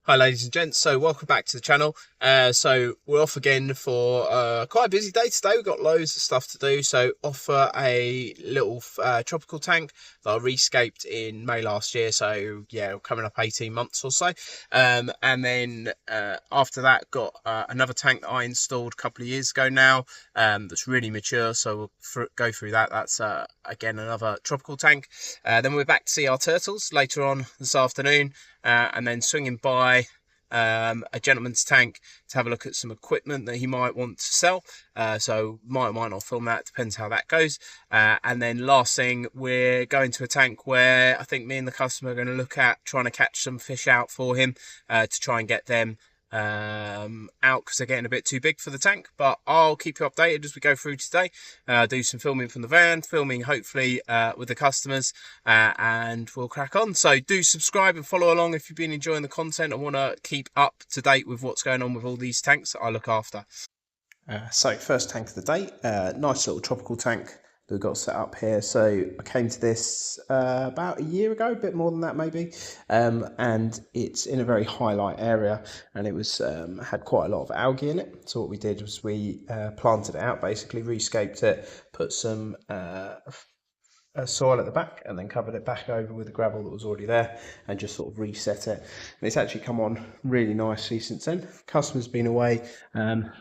Hi ladies and gents, so welcome back to the channel. So we're off again for quite a busy day today. We've got loads of stuff to do. So offer a little tropical tank that I rescaped in May last year, so yeah, coming up 18 months or so. And then after that got another tank that I installed a couple of years ago now, that's really mature, so we'll go through that. That's again another tropical tank. Then we're back to see our turtles later on this afternoon. And then swinging by a gentleman's tank to have a look at some equipment that he might want to sell. So might not film that, depends how that goes. And then last thing, we're going to a tank where I think me and the customer are going to look at trying to catch some fish out for him to try and get them out, because they're getting a bit too big for the tank. But I'll keep you updated as we go through today. Do some filming from the van, filming hopefully with the customers, and we'll crack on. So do subscribe and follow along if you've been enjoying the content and want to keep up to date with what's going on with all these tanks that I look after. So first tank of the day, nice little tropical tank that we've got set up here. So I came to this about a year ago, a bit more than that maybe, and it's in a very high light area, and it was had quite a lot of algae in it. So what we did was we planted it out, basically rescaped it, put some soil at the back, and then covered it back over with the gravel that was already there, and just sort of reset it. And it's actually come on really nicely since then. Customer's been away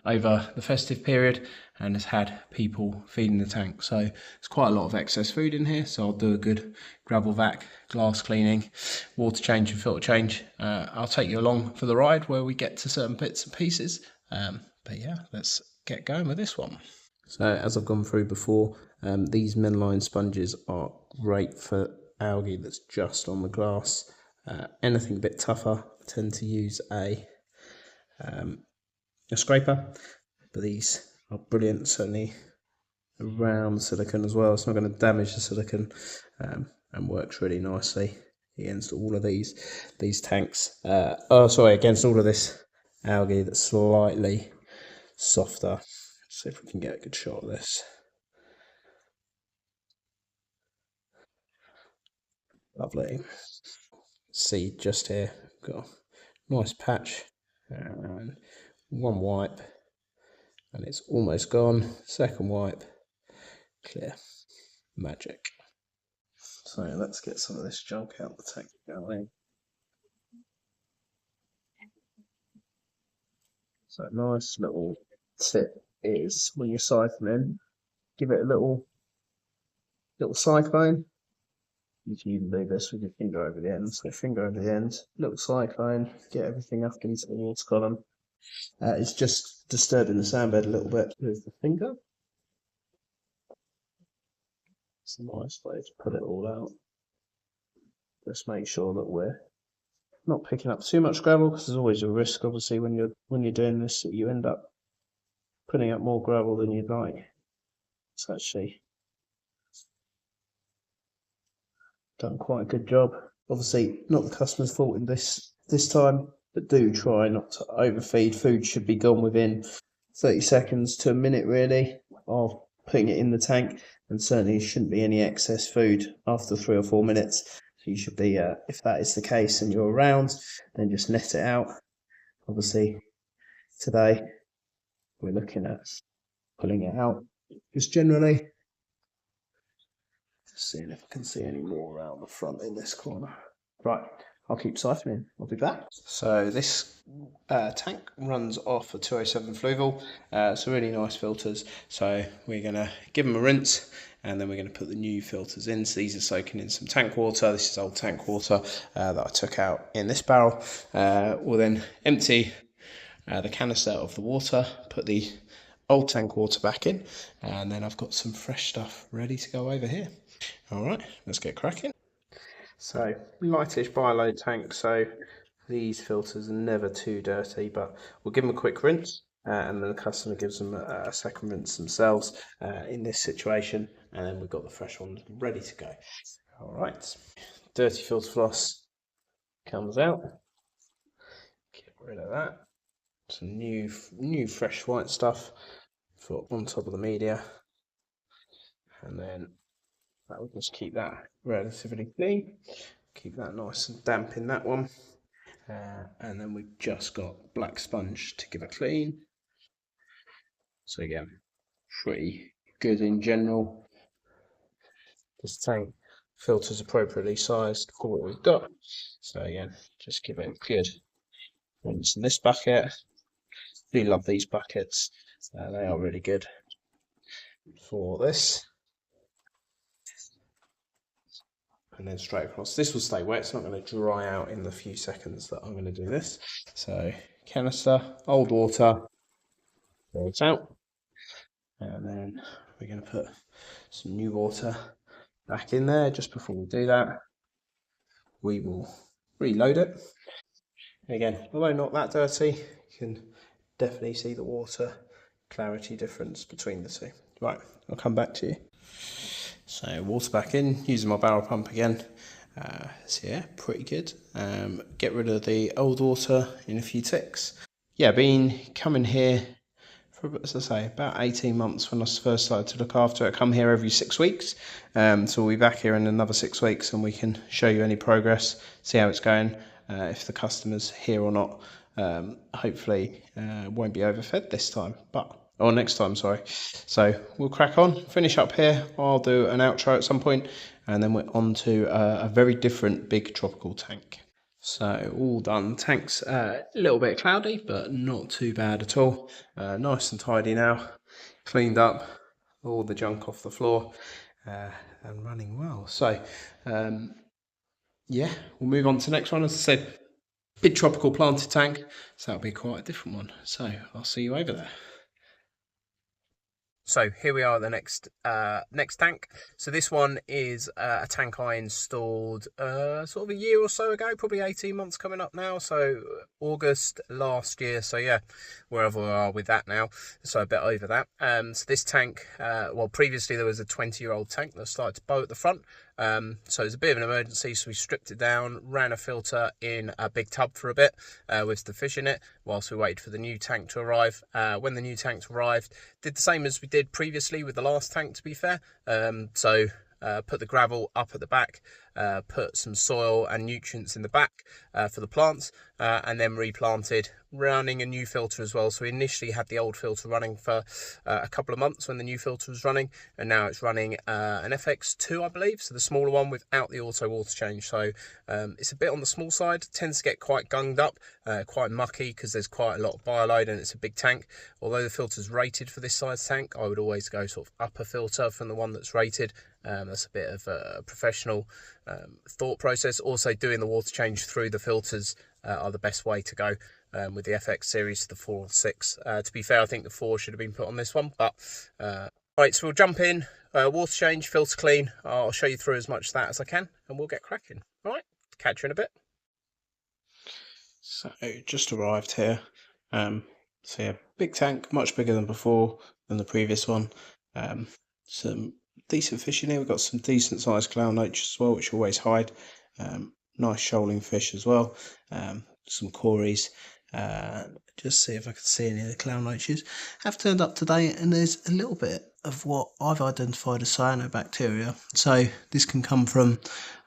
over the festive period and has had people feeding the tank, so there's quite a lot of excess food in here. So I'll do a good gravel vac, glass cleaning, water change and filter change. I'll take you along for the ride where we get to certain bits and pieces, but yeah, let's get going with this one. So as I've gone through before, these mainline sponges are great for algae that's just on the glass. Anything a bit tougher, I tend to use a scraper, but these are brilliant, certainly around the silicone as well. It's not going to damage the silicone, and works really nicely against all of these tanks. Against all of this algae that's slightly softer. Let's see if we can get a good shot of this. Lovely. See just here, got a nice patch and one wipe, and it's almost gone. Second wipe, clear. Magic. So let's get some of this junk out the tank going. So nice little tip is when you're siphoning, give it a little cyclone. You can even do this with your finger over the end. So finger over the end, little cyclone, get everything up into the water column. It's just disturbing the sandbed a little bit with the finger. It's a nice way to put it all out. Just make sure that we're not picking up too much gravel, because there's always a risk, obviously, when you're doing this, that you end up putting up more gravel than you'd like. It's actually done quite a good job. Obviously, not the customer's fault in this time, but do try not to overfeed. Food should be gone within 30 seconds to a minute, really, of putting it in the tank, and certainly shouldn't be any excess food after 3 or 4 minutes. So you should be, if that is the case and you're around, then just net it out. Obviously, today we're looking at pulling it out, just generally. Just seeing if I can see any more around the front in this corner. Right, I'll keep siphoning. I'll be back. So this tank runs off a 207 fluval. So really nice filters. So we're going to give them a rinse, and then we're going to put the new filters in. So these are soaking in some tank water. This is old tank water that I took out in this barrel. We'll then empty the canister of the water, put the old tank water back in, and then I've got some fresh stuff ready to go over here. All right, let's get cracking. So lightish bi-load tank, so these filters are never too dirty, but we'll give them a quick rinse, and then the customer gives them a second rinse themselves in this situation, and then we've got the fresh ones ready to go. All right, dirty filter floss comes out. Get rid of that. Some new fresh white stuff for on top of the media, and then that will just keep that relatively clean, keep that nice and damp in that one. and then we've just got black sponge to give it clean. So again, pretty good in general. This tank filters appropriately sized for what we've got. So again, just give it a good rinse in this bucket. Do love these buckets. They are really good for this. And then straight across. This will stay wet. It's not going to dry out in the few seconds that I'm going to do this. So canister, old water, pour it out. And then we're going to put some new water back in there. Just before we do that, we will reload it. Again, although not that dirty, you can definitely see the water clarity difference between the two. Right, I'll come back to you. So water back in, using my barrel pump again. So yeah, pretty good. Get rid of the old water in a few ticks. Yeah, been coming here for, as I say, about 18 months when I first started to look after it. I come here every 6 weeks. So we'll be back here in another 6 weeks and we can show you any progress, see how it's going, if the customer's here or not. Hopefully won't be overfed this time, or next time, sorry. So we'll crack on, finish up here. I'll do an outro at some point, and then we're on to a very different big tropical tank. So all done. Tank's a little bit cloudy, but not too bad at all. Nice and tidy now. Cleaned up all the junk off the floor and running well. So yeah, we'll move on to the next one. As I said, big tropical planted tank, so that'll be quite a different one. So I'll see you over there. So here we are at the next tank. So this one is a tank I installed sort of a year or so ago, probably 18 months coming up now. So August last year. So yeah, wherever we are with that now. So a bit over that. So this tank, well, previously there was a 20-year-old tank that started to bow at the front. So it was a bit of an emergency, so we stripped it down, ran a filter in a big tub for a bit with the fish in it whilst we waited for the new tank to arrive. When the new tank arrived, did the same as we did previously with the last tank, to be fair. Put the gravel up at the back, put some soil and nutrients in the back for the plants, and then replanted, running a new filter as well. So we initially had the old filter running for a couple of months when the new filter was running, and now it's running an FX2, I believe, so the smaller one without the auto water change. So it's a bit on the small side, tends to get quite gunged up, quite mucky because there's quite a lot of bioload and it's a big tank. Although the filter's rated for this size tank, I would always go sort of upper filter from the one that's rated. That's a bit of a professional thought process. Also, doing the water change through the filters are the best way to go with the FX series to the 4 or 6. To be fair, I think the 4 should have been put on this one. But right, so we'll jump in, water change, filter clean. I'll show you through as much of that as I can, and we'll get cracking. All right, catch you in a bit. So just arrived here. So yeah, big tank, much bigger than before, than the previous one. Some decent fish in here. We've got some decent sized clownroach as well, which always hide. Nice shoaling fish as well. Some cories. Just see if I can see any of the clownroaches. Have turned up today, and there's a little bit of what I've identified as cyanobacteria. So this can come from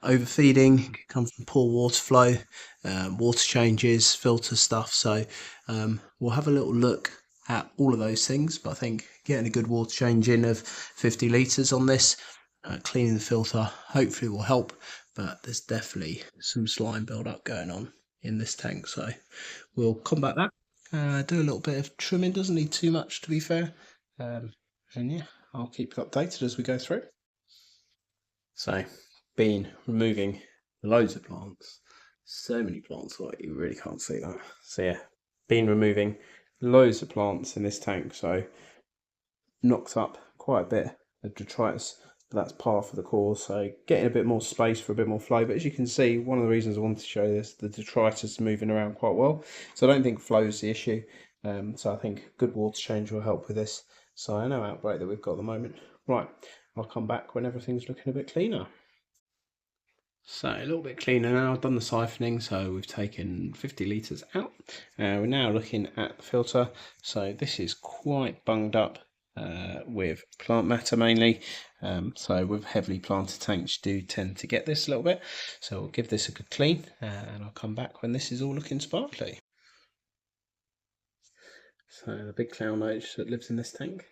overfeeding, it can come from poor water flow, water changes, filter stuff. So we'll have a little look at all of those things, but I think getting a good water change in of 50 litres on this, cleaning the filter, hopefully will help. But there's definitely some slime build up going on in this tank, so we'll combat that. Do a little bit of trimming, doesn't need too much to be fair. And yeah, I'll keep you updated as we go through. So, been removing loads of plants, so many plants, like you really can't see that. So yeah, been removing loads of plants in this tank, so knocked up quite a bit of detritus, but that's par for the course. So getting a bit more space for a bit more flow. But as you can see, one of the reasons I wanted to show this, the detritus is moving around quite well. So I don't think flow is the issue. So I think good water change will help with this. So I know outbreak that we've got at the moment. Right, I'll come back when everything's looking a bit cleaner. So a little bit cleaner now. I've done the siphoning, so we've taken 50 litres out. We're now looking at the filter. So this is quite bunged up. with plant matter mainly. So with heavily planted tanks, you do tend to get this a little bit. So we'll give this a good clean, and I'll come back when this is all looking sparkly. So the big clown roach that lives in this tank,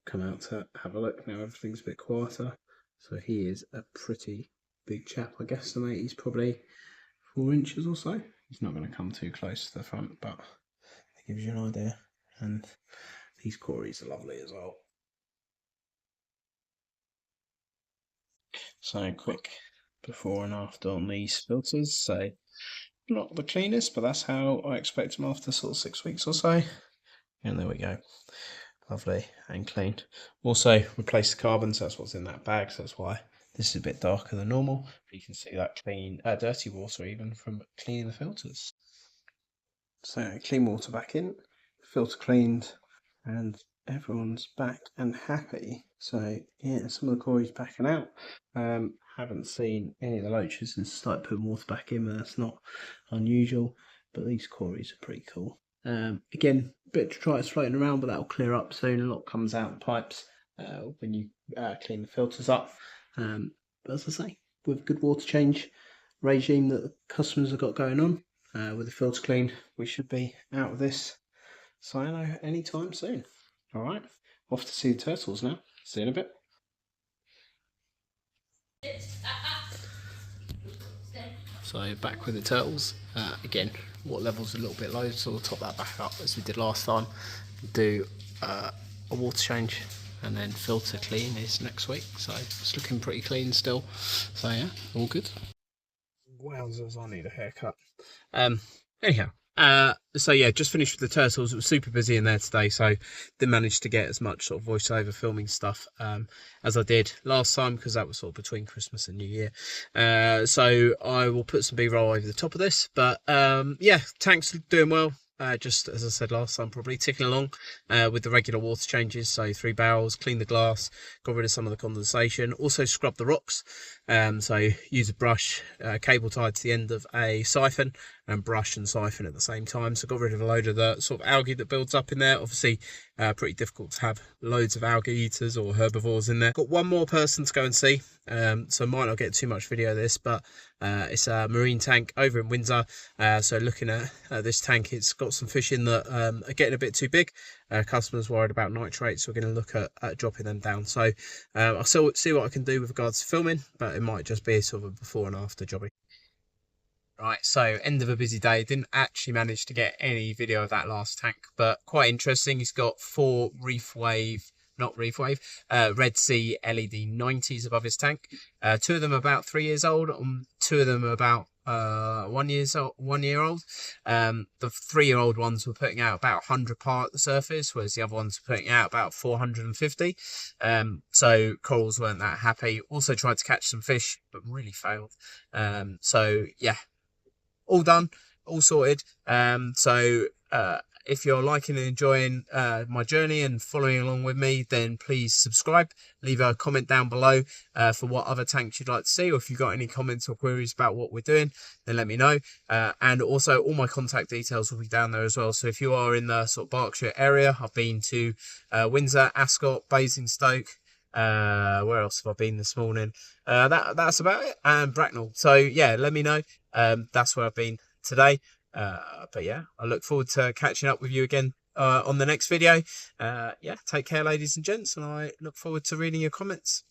come out to have a look. Now everything's a bit quieter. So he is a pretty big chap. I guesstimate he's probably 4 inches or so. He's not going to come too close to the front, but it gives you an idea. And these cories are lovely as well. So quick before and after on these filters. So not the cleanest, but that's how I expect them after sort of 6 weeks or so. And there we go. Lovely and clean. Also replace the carbon, so that's what's in that bag, so that's why this is a bit darker than normal. But you can see that clean, dirty water even from cleaning the filters. So clean water back in, filter cleaned, and everyone's back and happy. So yeah, some of the cories backing out. Haven't seen any of the loaches since I started putting water back in, but that's not unusual. But these cories are pretty cool. Again, a bit of detritus floating around, but that'll clear up soon. A lot comes out in pipes when you clean the filters up. But as I say, with good water change regime that the customers have got going on, with the filter clean, we should be out of this cyano anytime soon. All right, off to see the turtles now. See you in a bit. So back with the turtles. Again, water level's a little bit low, so we'll top that back up as we did last time. Do a water change and then filter clean is next week. So it's looking pretty clean still. So yeah, all good. Wowzers, I need a haircut. Anyhow, so yeah, just finished with the turtles. It was super busy in there today, so didn't manage to get as much sort of voiceover filming stuff as I did last time, because that was sort of between Christmas and New Year. So I will put some B-roll over the top of this, but yeah, tank's doing well. Just as I said last time, probably ticking along with the regular water changes. So 3 barrels, clean the glass, got rid of some of the condensation, also scrub the rocks. So use a brush, cable tied to the end of a siphon, and brush and siphon at the same time. So got rid of a load of the sort of algae that builds up in there. Obviously pretty difficult to have loads of algae eaters or herbivores in there. Got one more person to go and see, so might not get too much video of this, but it's a marine tank over in Windsor. So looking at this tank, it's got some fish in that are getting a bit too big. Customers worried about nitrates, so we're going to look at dropping them down. So I'll see what I can do with regards to filming, but it might just be sort of a before and after jobbing. Right, so end of a busy day. Didn't actually manage to get any video of that last tank, but quite interesting. He's got 4 Reef Wave, not Reef Wave, Red Sea LED 90s above his tank. 2 of them are about 3 years old, 2 of them are about 1 year old. The 3-year-old ones were putting out about 100 par at the surface, whereas the other ones were putting out about 450. So corals weren't that happy. Also tried to catch some fish, but really failed. So yeah, all done, all sorted. If you're liking and enjoying my journey and following along with me, then please subscribe, leave a comment down below for what other tanks you'd like to see, or if you've got any comments or queries about what we're doing, then let me know. And also all my contact details will be down there as well. So if you are in the sort of Berkshire area, I've been to Windsor, Ascot, Basingstoke, where else have I been this morning? That's about it, and Bracknell. So yeah, let me know. That's where I've been today. But yeah, I look forward to catching up with you again on the next video. Yeah, take care, ladies and gents, and I look forward to reading your comments.